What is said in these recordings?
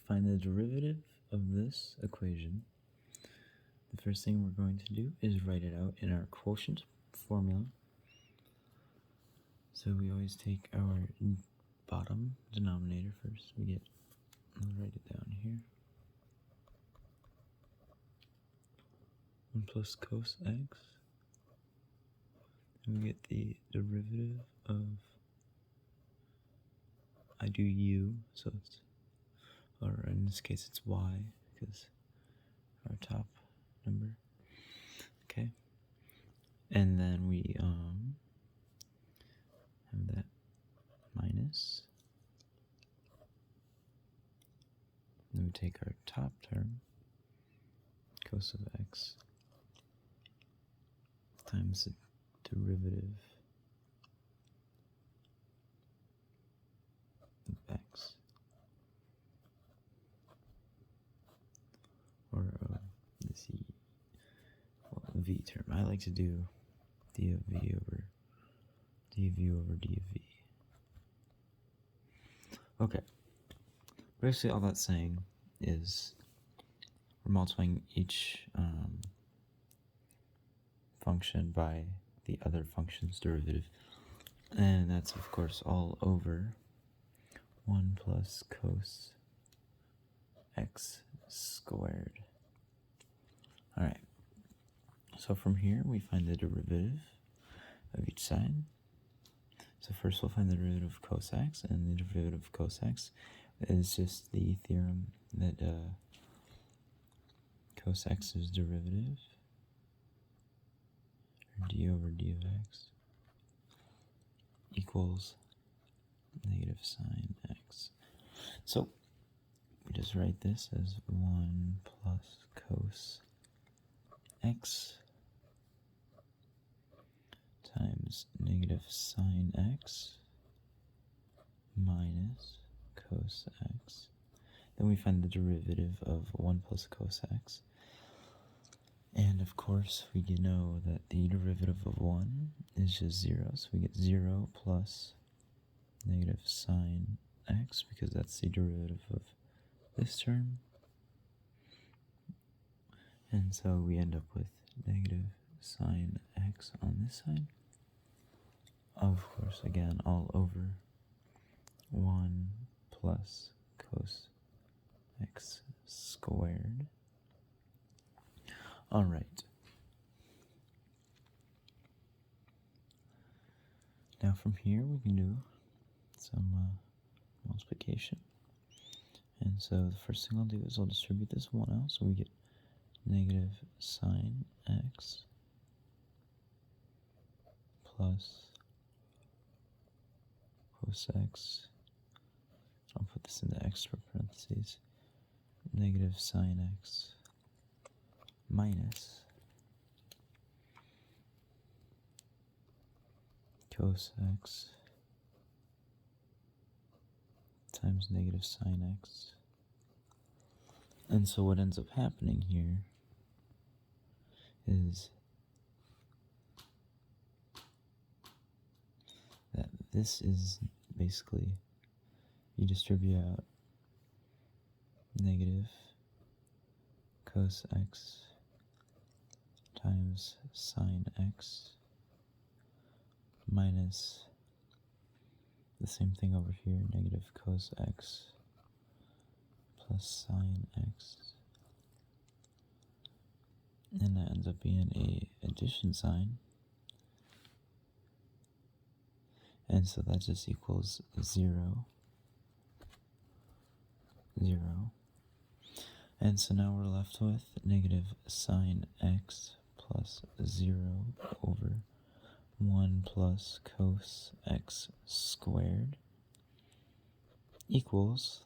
find the derivative of this equation, the first thing we're going to do is write it out in our quotient formula. So we always take our bottom denominator first. I'll write it down here. 1 plus cos x. And we get the derivative of, I do u, so it's, or in this case it's y, because our top number. Okay. And then we have that minus. Then we take our top term, cos of x, times the derivative of x, or this v term. I like to do d of v over dv over dv. Okay. Basically, all that's saying is we're multiplying each function by the other function's derivative, and that's of course all over 1 plus cos x squared. Alright, so from here we find the derivative of each side. So first we'll find the derivative of cos x, and the derivative of cos x is just the theorem that cos x's derivative, or d over d of x, equals negative sine x. So we just write this as 1 plus cos x times negative sine x minus cos x. Then we find the derivative of 1 plus cos x. And of course, we know that the derivative of 1 is just 0. So we get 0 plus negative sine x, because that's the derivative of this term. And so we end up with negative sine x on this side. Of course, again, all over 1 plus cos x squared. All right. Now from here we can do some multiplication. And so the first thing I'll do is I'll distribute this 1 out, so we get negative sine x plus cos x. I'll put this in the extra parentheses. Negative sine x minus cos x times negative sine x. And so what ends up happening here is that this is basically, you distribute out negative cos x times sine x minus the same thing over here, negative cos x plus sine x. And that ends up being a addition sign. And so that just equals 0, 0. And so now we're left with negative sine x plus 0 over 1 plus cos x squared equals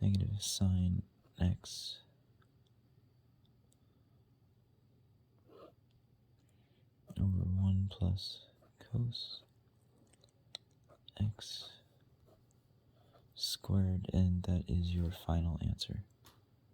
negative sine x over 1 plus cos x squared, and that is your final answer.